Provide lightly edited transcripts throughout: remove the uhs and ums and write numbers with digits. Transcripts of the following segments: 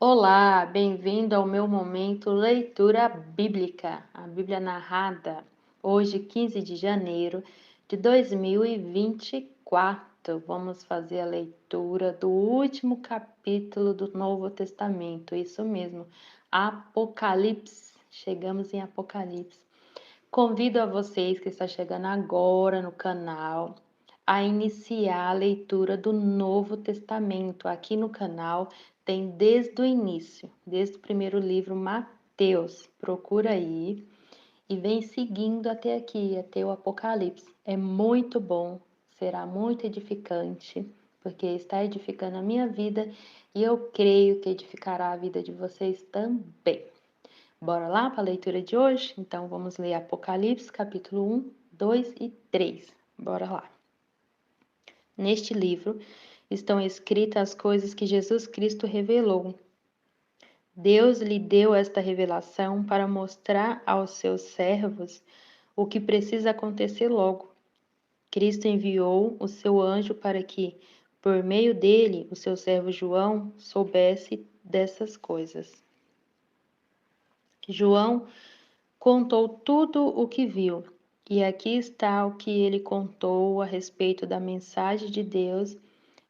Olá, bem-vindo ao meu momento Leitura Bíblica, a Bíblia narrada, hoje, 15 de janeiro de 2024. Vamos fazer a leitura do último capítulo do Novo Testamento, isso mesmo, Apocalipse. Chegamos em Apocalipse. Convido a vocês que estão chegando agora no canal a iniciar a leitura do Novo Testamento. Aqui no canal tem desde o início, desde o primeiro livro, Mateus. Procura aí e vem seguindo até aqui, até o Apocalipse. É muito bom, será muito edificante, porque está edificando a minha vida e eu creio que edificará a vida de vocês também. Bora lá para a leitura de hoje? Então vamos ler Apocalipse, capítulo 1, 2 e 3. Bora lá. Neste livro estão escritas as coisas que Jesus Cristo revelou. Deus lhe deu esta revelação para mostrar aos seus servos o que precisa acontecer logo. Cristo enviou o seu anjo para que, por meio dele, o seu servo João soubesse dessas coisas. João contou tudo o que viu, e aqui está o que ele contou a respeito da mensagem de Deus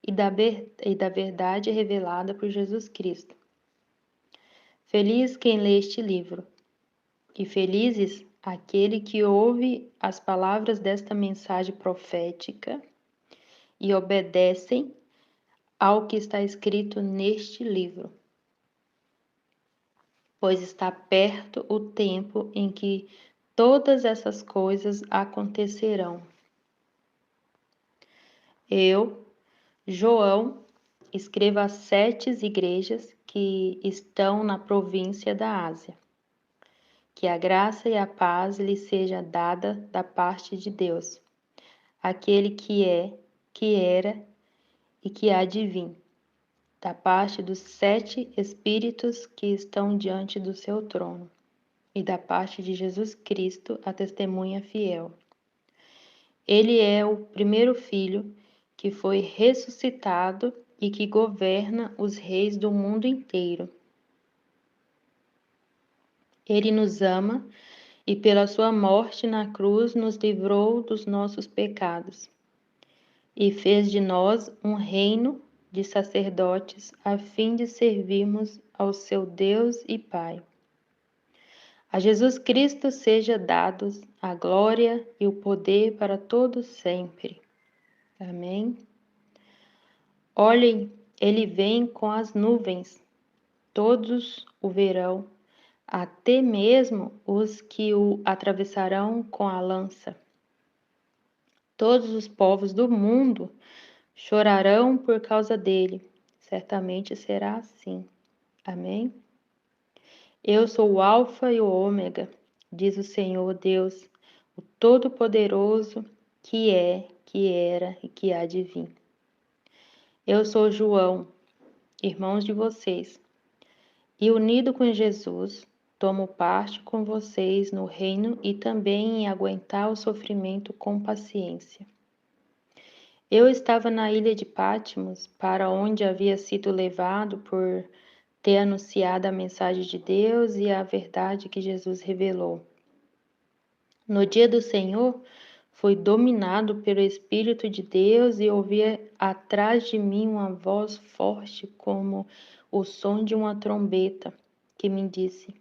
e da verdade revelada por Jesus Cristo. Feliz quem lê este livro, e felizes aquele que ouve as palavras desta mensagem profética e obedecem ao que está escrito neste livro, pois está perto o tempo em que todas essas coisas acontecerão. Eu, João, escrevo às 7 igrejas que estão na província da Ásia. Que a graça e a paz lhe seja dada da parte de Deus, aquele que é, que era e que há de vir, da parte dos 7 Espíritos que estão diante do seu trono, e da parte de Jesus Cristo, a testemunha fiel. Ele é o primeiro filho que foi ressuscitado e que governa os reis do mundo inteiro. Ele nos ama e pela sua morte na cruz nos livrou dos nossos pecados e fez de nós um reino de sacerdotes a fim de servirmos ao seu Deus e Pai. A Jesus Cristo seja dados a glória e o poder para todos sempre. Amém. Olhem, ele vem com as nuvens, todos o verão, até mesmo os que o atravessarão com a lança. Todos os povos do mundo chorarão por causa dele. Certamente será assim. Amém? Eu sou o Alfa e o Ômega, diz o Senhor Deus, o Todo-Poderoso, que é, que era e que há de vir. Eu sou João, irmãos de vocês, e unido com Jesus, tomo parte com vocês no reino e também em aguentar o sofrimento com paciência. Eu estava na ilha de Patmos, para onde havia sido levado por ter anunciado a mensagem de Deus e a verdade que Jesus revelou. No dia do Senhor, fui dominado pelo Espírito de Deus e ouvi atrás de mim uma voz forte como o som de uma trombeta, que me disse: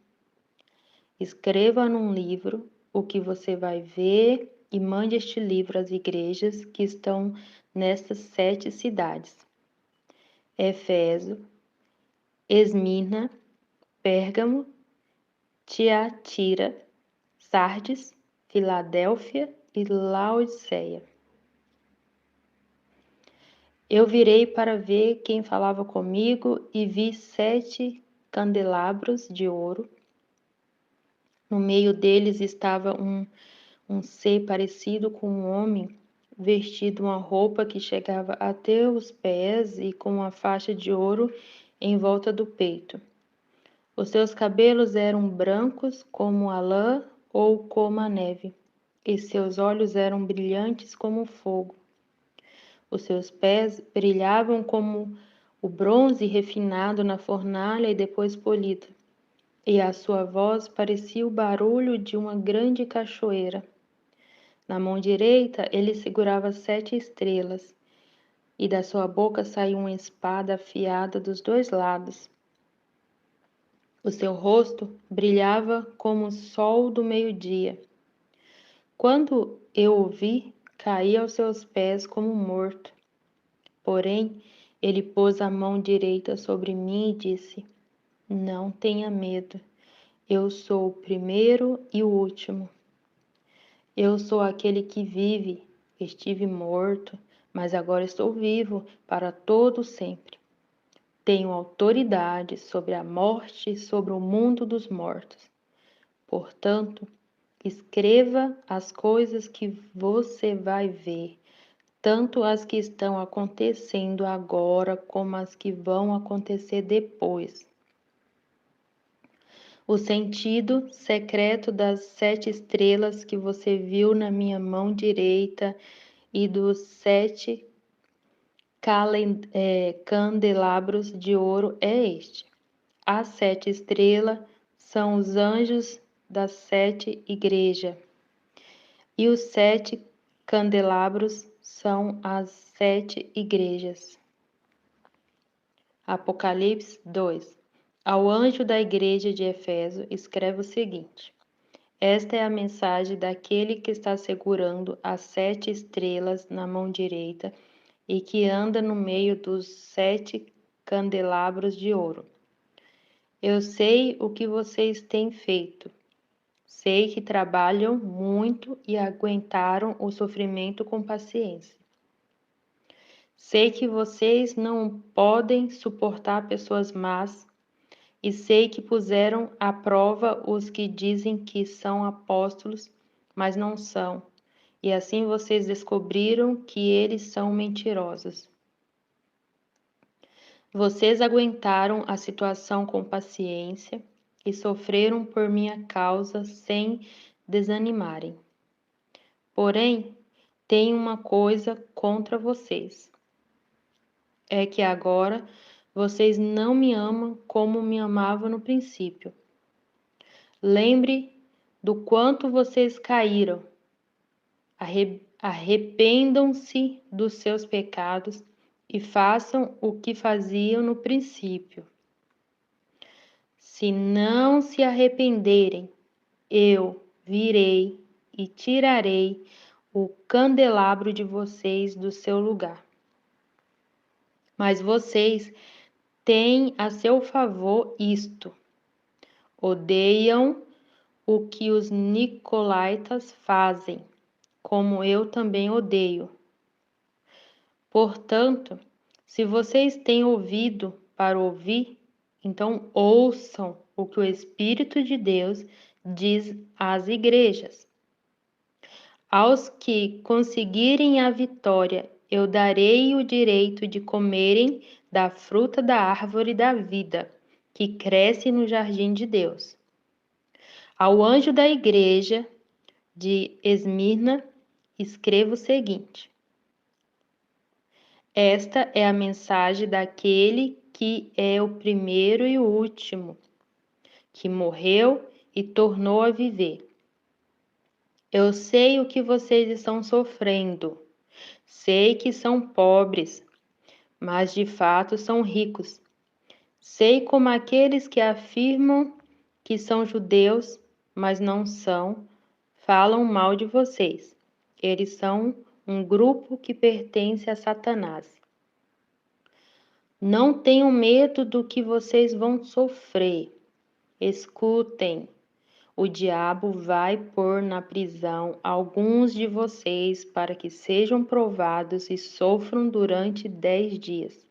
escreva num livro o que você vai ver e mande este livro às igrejas que estão nestas 7 cidades: Éfeso, Esmirna, Pérgamo, Tiatira, Sardes, Filadélfia e Laodiceia. Eu virei para ver quem falava comigo e vi 7 candelabros de ouro. No meio deles estava um ser parecido com um homem, vestido uma roupa que chegava até os pés e com uma faixa de ouro em volta do peito. Os seus cabelos eram brancos como a lã ou como a neve, e seus olhos eram brilhantes como fogo. Os seus pés brilhavam como o bronze refinado na fornalha e depois polido, e a sua voz parecia o barulho de uma grande cachoeira. Na mão direita ele segurava 7 estrelas, e da sua boca saiu uma espada afiada dos 2 lados. O seu rosto brilhava como o sol do meio-dia. Quando eu o vi, caí aos seus pés como morto. Porém, ele pôs a mão direita sobre mim e disse: Não tenha medo, eu sou o primeiro e o último. Eu sou aquele que vive. Estive morto, mas agora estou vivo para todo sempre. Tenho autoridade sobre a morte e sobre o mundo dos mortos. Portanto, escreva as coisas que você vai ver, tanto as que estão acontecendo agora como as que vão acontecer depois. O sentido secreto das 7 estrelas que você viu na minha mão direita e dos 7 candelabros de ouro é este. As 7 estrelas são os anjos das 7 igrejas, e os 7 candelabros são as 7 igrejas. Apocalipse 2. Ao anjo da igreja de Éfeso, escreve o seguinte: Esta é a mensagem daquele que está segurando as 7 estrelas na mão direita e que anda no meio dos 7 candelabros de ouro. Eu sei o que vocês têm feito. Sei que trabalham muito e aguentaram o sofrimento com paciência. Sei que vocês não podem suportar pessoas más e sei que puseram à prova os que dizem que são apóstolos, mas não são, e assim vocês descobriram que eles são mentirosos. Vocês aguentaram a situação com paciência e sofreram por minha causa sem desanimarem. Porém, tenho uma coisa contra vocês. É que agora vocês não me amam como me amavam no princípio. Lembre do quanto vocês caíram. Arrependam-se dos seus pecados e façam o que faziam no princípio. Se não se arrependerem, eu virei e tirarei o candelabro de vocês do seu lugar. Mas vocês têm a seu favor isto: odeiam o que os nicolaítas fazem, como eu também odeio. Portanto, se vocês têm ouvido para ouvir, então ouçam o que o Espírito de Deus diz às igrejas. Aos que conseguirem a vitória, eu darei o direito de comerem da fruta da árvore da vida, que cresce no jardim de Deus. Ao anjo da igreja de Esmirna, escreva o seguinte: Esta é a mensagem daquele que é o primeiro e o último, que morreu e tornou a viver. Eu sei o que vocês estão sofrendo. Sei que são pobres, mas de fato são ricos. Sei como aqueles que afirmam que são judeus, mas não são, falam mal de vocês. Eles são um grupo que pertence a Satanás. Não tenham medo do que vocês vão sofrer. Escutem. O diabo vai pôr na prisão alguns de vocês para que sejam provados e sofram durante 10 dias.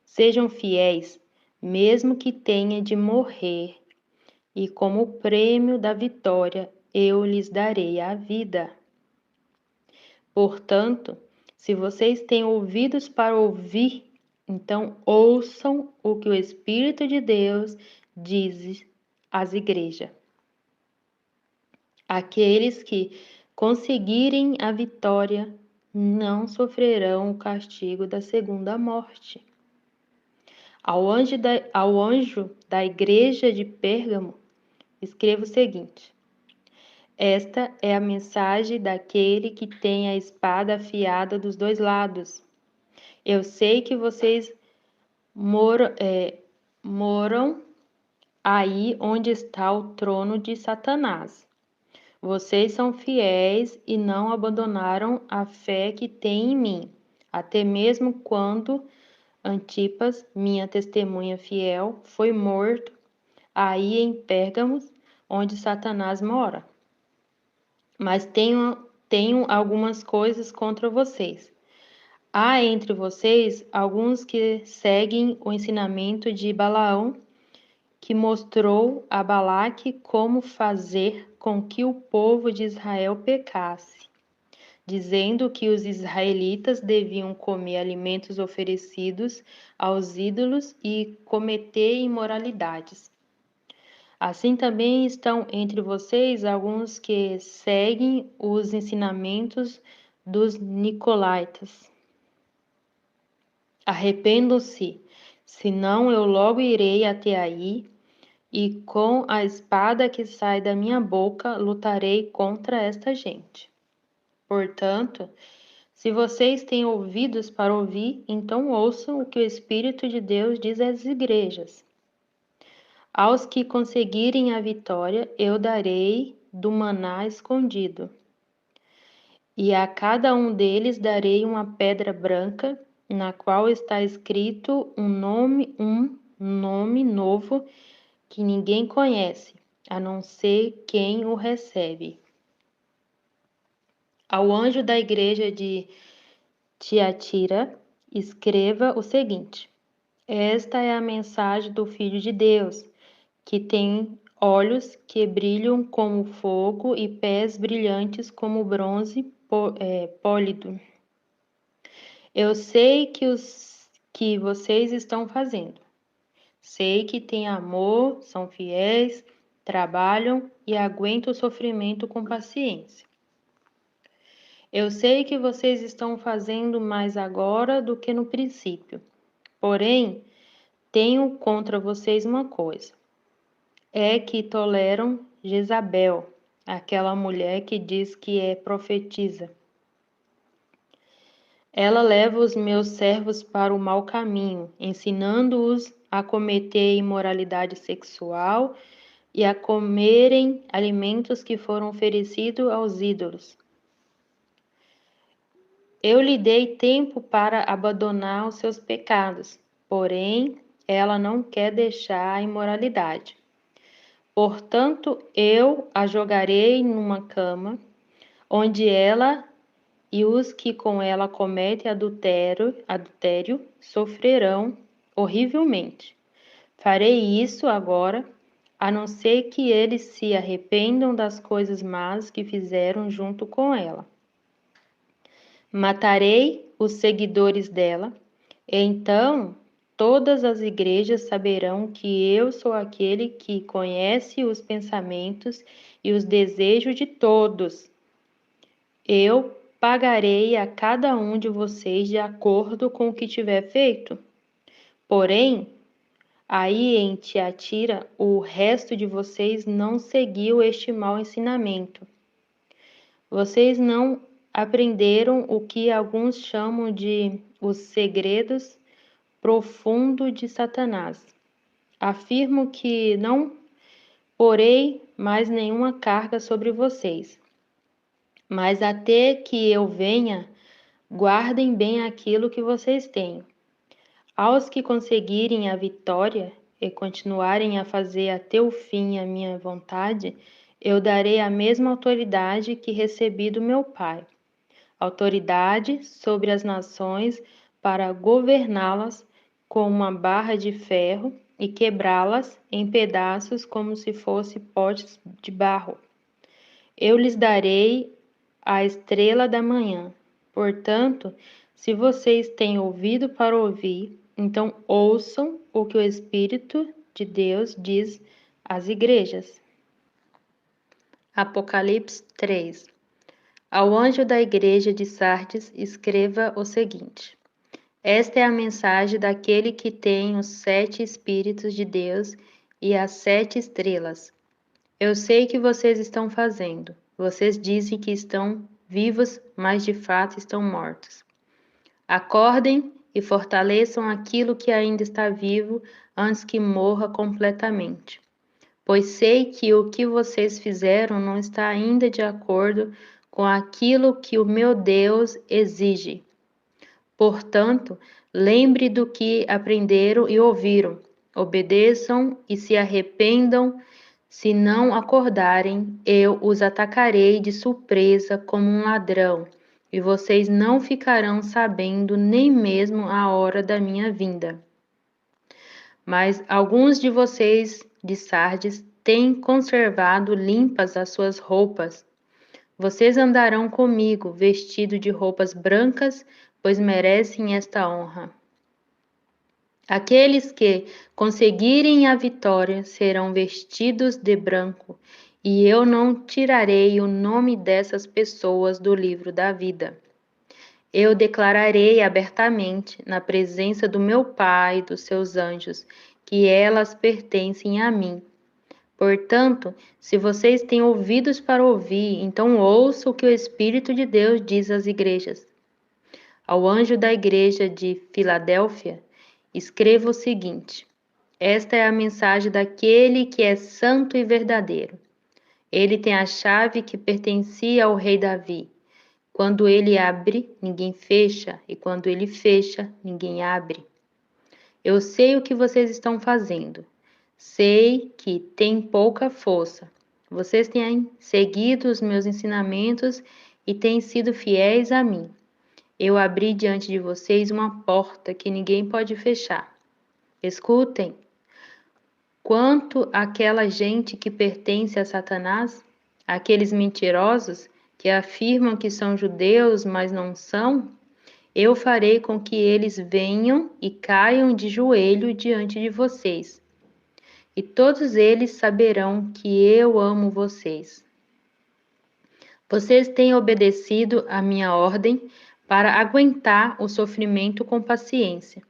Sejam fiéis, mesmo que tenha de morrer, e como prêmio da vitória, eu lhes darei a vida. Portanto, se vocês têm ouvidos para ouvir, então ouçam o que o Espírito de Deus diz às igrejas. Aqueles que conseguirem a vitória não sofrerão o castigo da segunda morte. Ao anjo da igreja de Pérgamo, escreva o seguinte: esta é a mensagem daquele que tem a espada afiada dos dois lados. Eu sei que vocês moram aí onde está o trono de Satanás. Vocês são fiéis e não abandonaram a fé que têm em mim, até mesmo quando Antipas, minha testemunha fiel, foi morto aí em Pérgamo, onde Satanás mora. Mas tenho algumas coisas contra vocês. Há entre vocês alguns que seguem o ensinamento de Balaão, que mostrou a Balaque como fazer com que o povo de Israel pecasse, dizendo que os israelitas deviam comer alimentos oferecidos aos ídolos e cometer imoralidades. Assim também estão entre vocês alguns que seguem os ensinamentos dos nicolaítas. Arrependam-se, senão eu logo irei até aí e com a espada que sai da minha boca lutarei contra esta gente. Portanto, se vocês têm ouvidos para ouvir, então ouçam o que o Espírito de Deus diz às igrejas. Aos que conseguirem a vitória, eu darei do maná escondido. E a cada um deles darei uma pedra branca, na qual está escrito um nome novo que ninguém conhece, a não ser quem o recebe. Ao anjo da igreja de Tiatira, escreva o seguinte: esta é a mensagem do Filho de Deus, que tem olhos que brilham como fogo e pés brilhantes como bronze pólido. Eu sei que vocês estão fazendo. Sei que têm amor, são fiéis, trabalham e aguentam o sofrimento com paciência. Eu sei que vocês estão fazendo mais agora do que no princípio. Porém, tenho contra vocês uma coisa: é que toleram Jezabel, aquela mulher que diz que é profetisa. Ela leva os meus servos para o mau caminho, ensinando-os a cometer imoralidade sexual e a comerem alimentos que foram oferecidos aos ídolos. Eu lhe dei tempo para abandonar os seus pecados, porém ela não quer deixar a imoralidade. Portanto, eu a jogarei numa cama, onde ela e os que com ela cometem adultério sofrerão horrivelmente. Farei isso agora, a não ser que eles se arrependam das coisas más que fizeram junto com ela. Matarei os seguidores dela, e então todas as igrejas saberão que eu sou aquele que conhece os pensamentos e os desejos de todos. Eu pagarei a cada um de vocês de acordo com o que tiver feito. Porém, aí em Tiatira, o resto de vocês não seguiu este mau ensinamento. Vocês não aprenderam o que alguns chamam de os segredos profundos de Satanás. Afirmo que não porei mais nenhuma carga sobre vocês. Mas até que eu venha, guardem bem aquilo que vocês têm. Aos que conseguirem a vitória e continuarem a fazer até o fim a minha vontade, eu darei a mesma autoridade que recebi do meu Pai. Autoridade sobre as nações para governá-las com uma barra de ferro e quebrá-las em pedaços como se fossem potes de barro. Eu lhes darei a estrela da manhã. Portanto, se vocês têm ouvido para ouvir, então ouçam o que o Espírito de Deus diz às igrejas. Apocalipse 3. Ao anjo da igreja de Sardes, escreva o seguinte: Esta é a mensagem daquele que tem os 7 Espíritos de Deus e as 7 estrelas. Eu sei que vocês estão fazendo. Vocês dizem que estão vivos, mas de fato estão mortos. Acordem e fortaleçam aquilo que ainda está vivo antes que morra completamente. Pois sei que o que vocês fizeram não está ainda de acordo com aquilo que o meu Deus exige. Portanto, lembre do que aprenderam e ouviram. Obedeçam e se arrependam. Se não acordarem, eu os atacarei de surpresa como um ladrão, e vocês não ficarão sabendo nem mesmo a hora da minha vinda. Mas alguns de vocês de Sardes têm conservado limpas as suas roupas. Vocês andarão comigo vestidos de roupas brancas, pois merecem esta honra. Aqueles que conseguirem a vitória serão vestidos de branco, e eu não tirarei o nome dessas pessoas do livro da vida. Eu declararei abertamente, na presença do meu Pai e dos seus anjos, que elas pertencem a mim. Portanto, se vocês têm ouvidos para ouvir, então ouça o que o Espírito de Deus diz às igrejas. Ao anjo da igreja de Filadélfia, escreva o seguinte: esta é a mensagem daquele que é santo e verdadeiro. Ele tem a chave que pertencia ao rei Davi. Quando ele abre, ninguém fecha, e quando ele fecha, ninguém abre. Eu sei o que vocês estão fazendo. Sei que tem pouca força. Vocês têm seguido os meus ensinamentos e têm sido fiéis a mim. Eu abri diante de vocês uma porta que ninguém pode fechar. Escutem. Quanto àquela gente que pertence a Satanás, aqueles mentirosos que afirmam que são judeus, mas não são, eu farei com que eles venham e caiam de joelho diante de vocês. E todos eles saberão que eu amo vocês. Vocês têm obedecido à minha ordem para aguentar o sofrimento com paciência.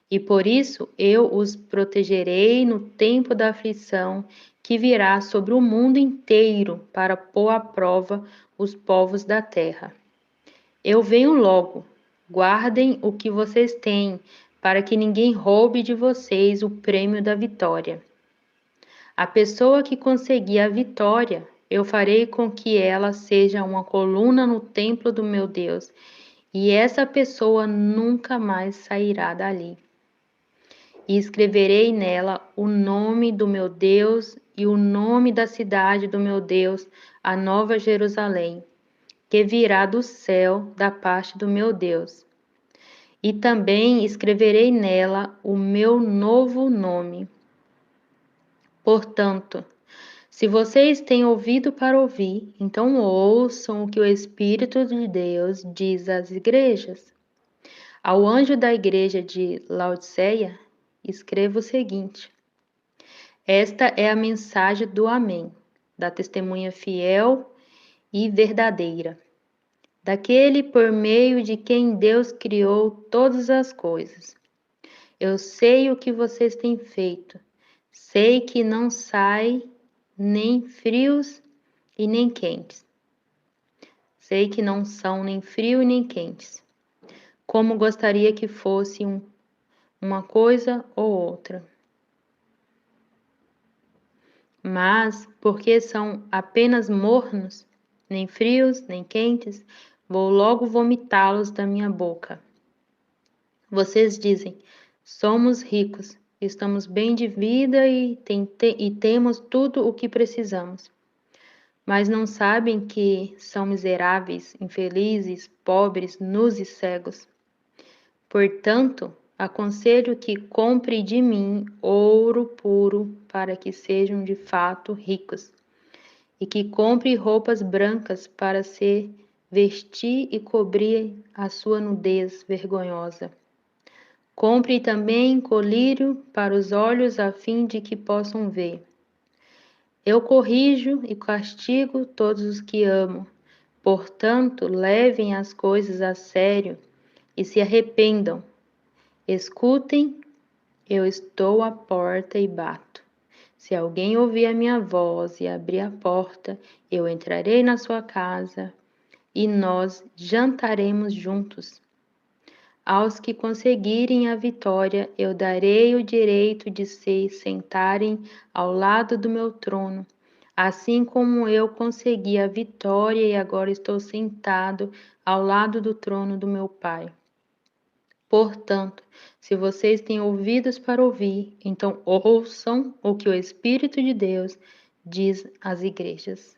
E por isso eu os protegerei no tempo da aflição que virá sobre o mundo inteiro para pôr à prova os povos da terra. Eu venho logo. Guardem o que vocês têm, para que ninguém roube de vocês o prêmio da vitória. A pessoa que conseguir a vitória, eu farei com que ela seja uma coluna no templo do meu Deus, e essa pessoa nunca mais sairá dali. E escreverei nela o nome do meu Deus e o nome da cidade do meu Deus, a Nova Jerusalém, que virá do céu da parte do meu Deus. E também escreverei nela o meu novo nome. Portanto, se vocês têm ouvido para ouvir, então ouçam o que o Espírito de Deus diz às igrejas. Ao anjo da igreja de Laodiceia, escreva o seguinte: esta é a mensagem do Amém, da testemunha fiel e verdadeira, daquele por meio de quem Deus criou todas as coisas. Eu sei o que vocês têm feito, sei que não sai nem frios e nem quentes. Sei que não são nem frio e nem quentes. Como gostaria que fosse uma coisa ou outra. Mas, porque são apenas mornos, nem frios, nem quentes, vou logo vomitá-los da minha boca. Vocês dizem, somos ricos, estamos bem de vida e temos tudo o que precisamos. Mas não sabem que são miseráveis, infelizes, pobres, nus e cegos. Portanto, aconselho que compre de mim ouro puro para que sejam de fato ricos, e que compre roupas brancas para se vestir e cobrir a sua nudez vergonhosa. Compre também colírio para os olhos a fim de que possam ver. Eu corrijo e castigo todos os que amo. Portanto, levem as coisas a sério e se arrependam. Escutem, eu estou à porta e bato. Se alguém ouvir a minha voz e abrir a porta, eu entrarei na sua casa e nós jantaremos juntos. Aos que conseguirem a vitória, eu darei o direito de se sentarem ao lado do meu trono, assim como eu consegui a vitória e agora estou sentado ao lado do trono do meu Pai. Portanto, se vocês têm ouvidos para ouvir, então ouçam o que o Espírito de Deus diz às igrejas.